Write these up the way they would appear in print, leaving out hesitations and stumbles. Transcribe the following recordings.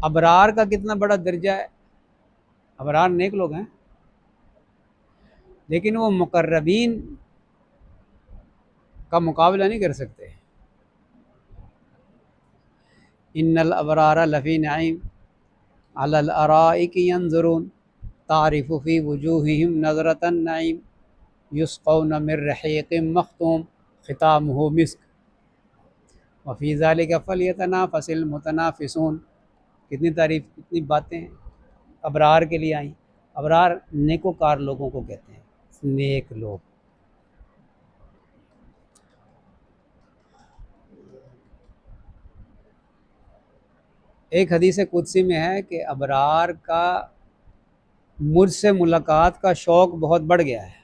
अबरार का कितना बड़ा दर्जा है। अबरार नेक लोग हैं, लेकिन वो मुकर्रबीन का मुकाबला नहीं कर सकते। इन्नल अबरार लफ़ी नईम अलल अराइकी यंजुरून तारिफ़ु फ़ी वुजूहिहिम नज़रतन नईम युस्क़ौन मिन रहीक़िम मख़्तूम ख़ितामुहु मिस्क व फ़ी ज़ालिका फ़लयतनाफ़सिल मुतनाफ़िसून। कितनी तारीफ़, कितनी बातें अबरार के लिए आई। अबरार नेकोकार लोगों को कहते हैं, नेक लोग। एक हदीस कुदसी में है कि अबरार का मुझसे मुलाकात का शौक़ बहुत बढ़ गया है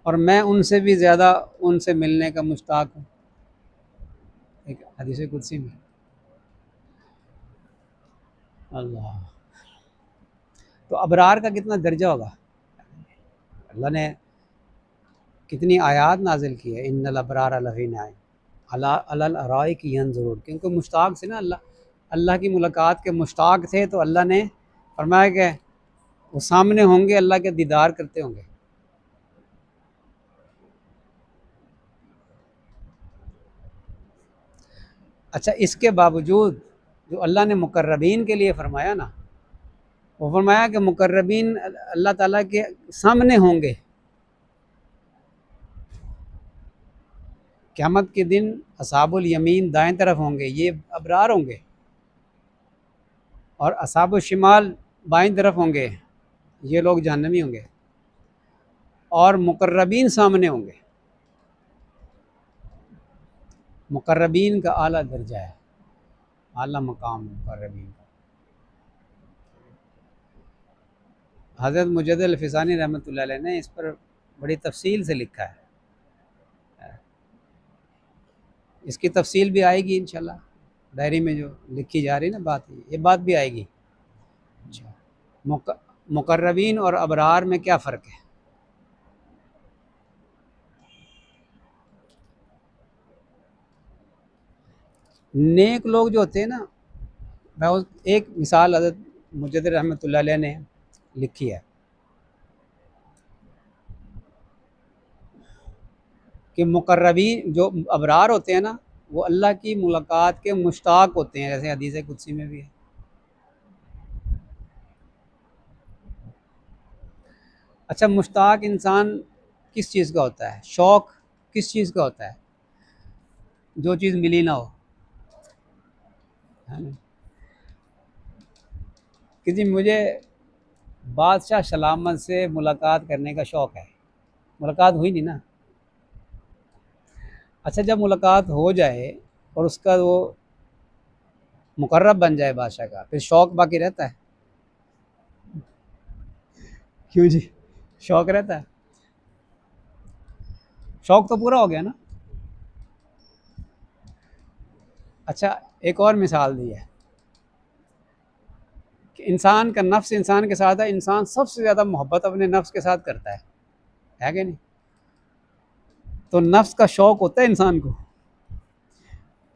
और मैं उनसे भी ज़्यादा उनसे मिलने का मुश्ताक हूँ। एक हदीस कुदसी में। अल्लाह। तो अबरार का कितना दर्जा होगा। अल्लाह ने कितनी आयात नाजिल की है, इन्नल अबरार लफ़ी नईम अलल अराइकी यंजुरून। क्योंकि मुश्ताक से ना, अल्लाह की मुलाकात के मुश्ताक थे, तो अल्लाह ने फरमाया कि वो सामने होंगे, अल्लाह के दीदार करते होंगे। अच्छा, इसके बावजूद जो अल्लाह ने मुकर्रबीन के लिए फरमाया ना, वो फरमाया कि मुकर्रबीन अल्लाह ताला के सामने होंगे। क़यामत के दिन अस्हाबुल यमीन दाएं तरफ होंगे, ये अबरार होंगे, और अस्हाबुल शिमाल बाएं तरफ होंगे, ये लोग जहन्नमी होंगे, और मुकर्रबीन सामने होंगे। मुकर्रबीन का आला दर्जा है, आला मकाम मुकर्रबीन का। हज़रत मुजद्दिद अल-फ़िसानी रहमतुल्लाह अलैह ने इस पर बड़ी तफसील से लिखा है। इसकी तफसील भी आएगी इंशाल्लाह, डायरी में जो लिखी जा रही है ना बात, ये बात भी आएगी। अच्छा, मुकर्रबीन और अबरार में क्या फ़र्क है। नेक लोग जो होते हैं ना, मैं उस एक मिसाल हज़रत मुजद्दिद रहमतुल्लाह अलैह ने लिखी है कि मुकर्रबीन जो अबरार होते हैं ना, वो अल्लाह की मुलाकात के मुश्ताक होते हैं, जैसे हदीस कुदसी में भी है। अच्छा, मुश्ताक इंसान किस चीज़ का होता है, शौक़ किस चीज़ का होता है, जो चीज़ मिली ना हो, है ना। कि जी मुझे बादशाह सलामत से मुलाकात करने का शौक़ है, मुलाकात हुई नहीं ना। अच्छा, जब मुलाकात हो जाए और उसका वो मुकर्रब बन जाए बादशाह का, फिर शौक़ बाकी रहता है। क्यों जी, शौक़ रहता है, शौक़ तो पूरा हो गया ना। अच्छा, एक और मिसाल दी है कि इंसान का नफ्स इंसान के साथ है, इंसान सबसे ज़्यादा मोहब्बत अपने नफ्स के साथ करता है कि नहीं। तो नफ्स का शौक़ होता है इंसान को,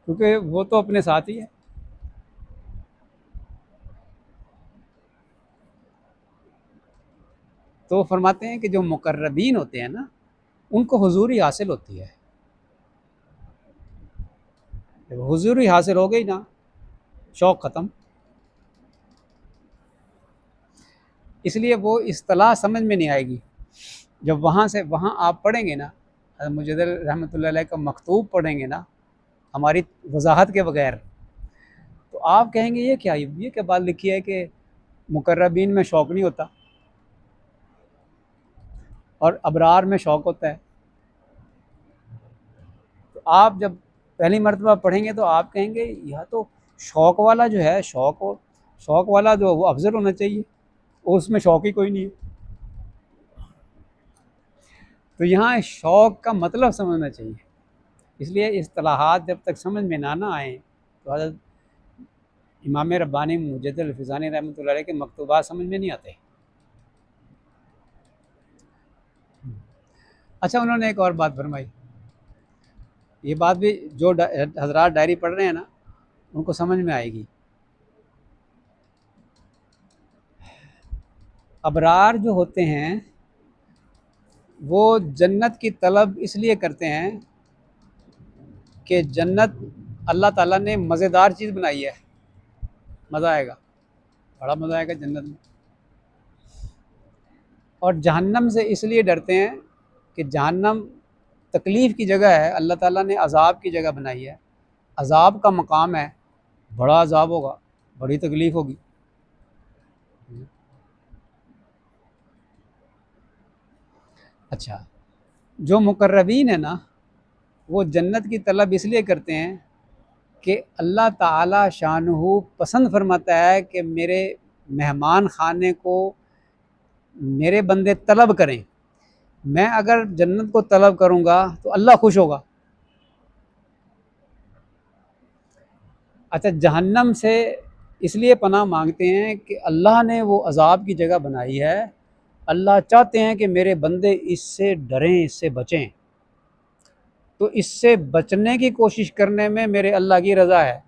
क्योंकि वो तो अपने साथ ही है। तो फरमाते हैं कि जो मुकर्रबीन होते हैं ना, उनको हुजूरी हासिल होती है। जब हुजूरी हासिल हो गई ना, शौक़ ख़त्म। इसलिए वो इस्तिलाह समझ में नहीं आएगी। जब वहाँ से वहाँ आप पढ़ेंगे ना, मुजद्दिद रहमतुल्लाह अलैह का मकतूब पढ़ेंगे ना, हमारी वजाहत के बगैर, तो आप कहेंगे ये क्या बात लिखी है कि मुकर्रबीन में शौक़ नहीं होता और अबरार में शौक़ होता है। तो आप जब पहली मरतबा पढ़ेंगे तो आप कहेंगे यह तो शौक़ वाला जो है, शौक़ वाला जो वो अफजल होना चाहिए, उसमें शौक़ ही कोई नहीं है। तो यहाँ शौक़ का मतलब समझना चाहिए। इसलिए इस्तिलाहात जब तक समझ में ना आए, तो हज़रत इमाम रब्बानी मुजद्दिद अल-फ़िसानी रहमतुल्लाह अलैह के मकतूबात समझ में नहीं आते। अच्छा, उन्होंने एक और बात फरमाई, ये बात भी जो हज़रात डायरी पढ़ रहे हैं ना, उनको समझ में आएगी। अबरार जो होते हैं वो जन्नत की तलब इसलिए करते हैं कि जन्नत अल्लाह ताला ने मज़ेदार चीज़ बनाई है, मज़ा आएगा, बड़ा मज़ा आएगा जन्नत में। और जहन्नम से इसलिए डरते हैं कि जहन्नम तकलीफ़ की जगह है, अल्लाह ताला ने अज़ाब की जगह बनाई है, अज़ाब का मकाम है, बड़ा अज़ाब होगा, बड़ी तकलीफ़ होगी। अच्छा, जो मुकर्रबीन है ना, वो जन्नत की तलब इसलिए करते हैं कि अल्लाह ताला शानहू पसंद फरमाता है कि मेरे मेहमान खाने को मेरे बंदे तलब करें। मैं अगर जन्नत को तलब करूँगा तो अल्लाह खुश होगा। अच्छा, जहन्नम से इसलिए पनाह मांगते हैं कि अल्लाह ने वो अज़ाब की जगह बनाई है, अल्लाह चाहते हैं कि मेरे बंदे इससे डरें, इससे बचें, तो इससे बचने की कोशिश करने में मेरे अल्लाह की रज़ा है।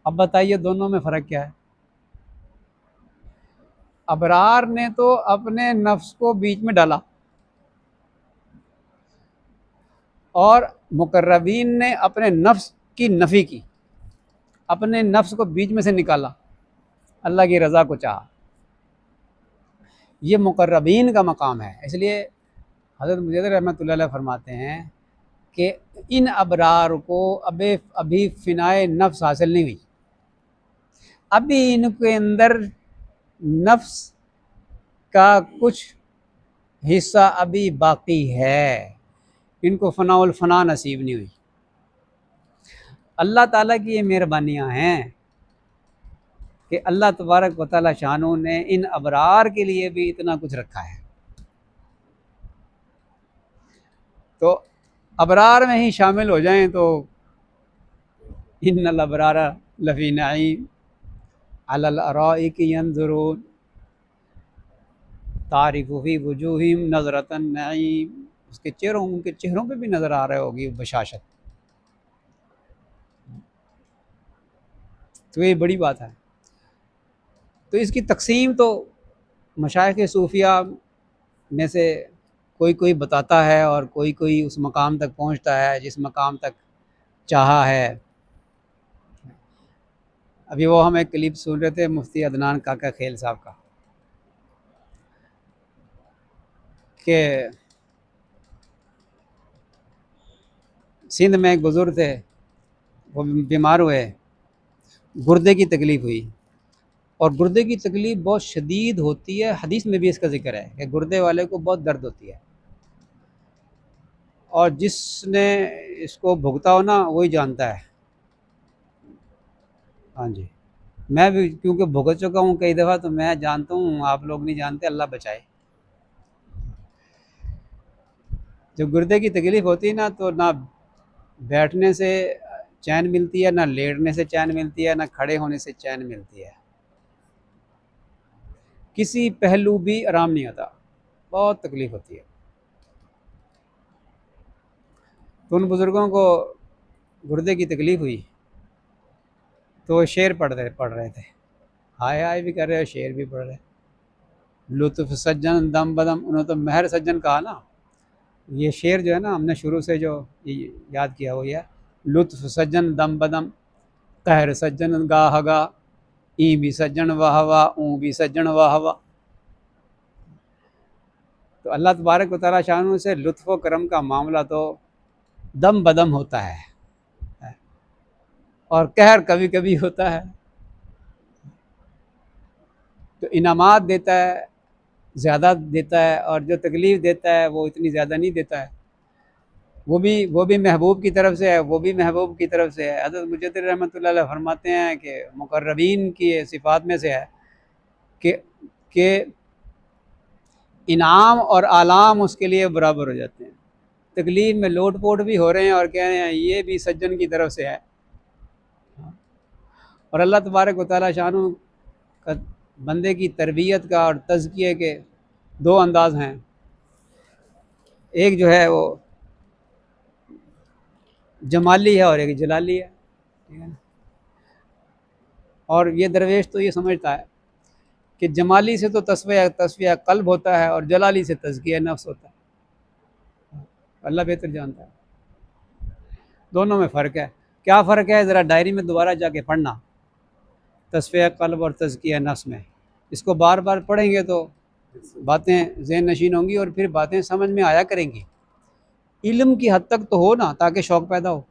अब बताइए दोनों में फ़र्क क्या है? अबरार ने तो अपने नफ्स को बीच में डाला और मुकर्रबीन ने अपने नफ्स की नफ़ी की, अपने नफ्स को बीच में से निकाला, अल्लाह की रज़ा को चाहा। ये मुकर्रबीन का मकाम है। इसलिए हज़रत मुजद्दिद रहमतुल्लाह अलैह फरमाते हैं कि इन अबरार को अभी फ़िनाए नफ्स हासिल नहीं हुई, अभी इनके अंदर नफ्स का कुछ हिस्सा अभी बाकी है, इनको फ़नाउल फ़ना नसीब नहीं हुई। अल्लाह ताला की ये मेहरबानियाँ हैं कि अल्लाह तबारक व तआला शानू ने इन अबरार के लिए भी इतना कुछ रखा है। तो अबरार में ही शामिल हो जाएं तो इन्नल अबरारा लफ़ी नईम अलल अराइकी यंज़ुरून तारिफ़ु फ़ी वुजूहिहिम नज़रतन नईम, उसके चेहरों, उनके चेहरों पे भी नज़र आ रही होगी बशाशत। तो ये बड़ी बात है। तो इसकी तकसीम तो मशाइख़ सूफिया में से कोई कोई बताता है और कोई कोई उस मकाम तक पहुंचता है जिस मकाम तक चाहा है। अभी वो हम एक क्लिप सुन रहे थे मुफ्ती अदनान काका खेल साहब का कि सिंध में एक बुज़ुर्ग थे, वो बीमार हुए, गुर्दे की तकलीफ़ हुई, और गुर्दे की तकलीफ़ बहुत शदीद होती है, हदीस में भी इसका ज़िक्र है कि गुर्दे वाले को बहुत दर्द होती है, और जिसने इसको भुगता हो ना वही जानता है। हाँ जी, मैं भी क्योंकि भुगत चुका हूँ कई दफ़ा, तो मैं जानता हूँ, आप लोग नहीं जानते, अल्लाह बचाए। जब गुर्दे की तकलीफ़ होती है ना, तो ना बैठने से चैन मिलती है, ना लेटने से चैन मिलती है, ना खड़े होने से चैन मिलती है, किसी पहलू भी आराम नहीं आता, बहुत तकलीफ़ होती है। तो उन बुज़ुर्गों को गुर्दे की तकलीफ़ हुई तो वो शेर पढ़ रहे थे, हाय हाय भी कर रहे हो, शेर भी पढ़ रहे। लुत्फ़ सज्जन दम बदम, उन्होंने तो महर सज्जन कहा ना। ये शेर जो है ना, हमने शुरू से जो याद किया वो ये है, लुत्फ़ सज्जन दम बदम, कहर सज्जन गाह गा, ई भी सज्जन वाह वाह, ऊँ भी सज्जन वाह वाह। तो अल्लाह तबारक व तआला शानू से लुत्फ़ व करम का मामला तो दम बदम होता है, और कहर कभी कभी होता है। तो इनामात देता है, ज़्यादा देता है, और जो तकलीफ़ देता है वो इतनी ज़्यादा नहीं देता है। वो भी महबूब की तरफ से है, वो भी महबूब की तरफ से है। हज़रत मुजद्दिद रहमतुल्लाह अलैह फरमाते हैं कि मुक़र्रबीन की सिफ़ात में से है कि कि इनाम और आलाम उसके लिए बराबर हो जाते हैं। तकलीफ़ में लोट पोट भी हो रहे हैं और कह रहे हैं ये भी सज्जन की तरफ से है। और अल्लाह तबारक व तआला शानू का बंदे की तरबियत का और तज़किये के दो अंदाज़ हैं। एक जो है वो जमाली है और एक जलाली है, ठीक है ना। और ये दरवेश तो ये समझता है कि जमाली से तो तस्फिया कल्ब होता है और जलाली से तज़किया नफ्स होता है। अल्लाह बेहतर जानता है, दोनों में फ़र्क है। क्या फ़र्क है, ज़रा डायरी में दोबारा जाके पढ़ना, तस्फिया कल्ब और तज़किया नफ्स में। इसको बार बार पढ़ेंगे तो बातें ज़हन नशीन होंगी और फिर बातें समझ में आया करेंगी। इल्म की हद तक तो हो ना, ताकि शौक़ पैदा हो।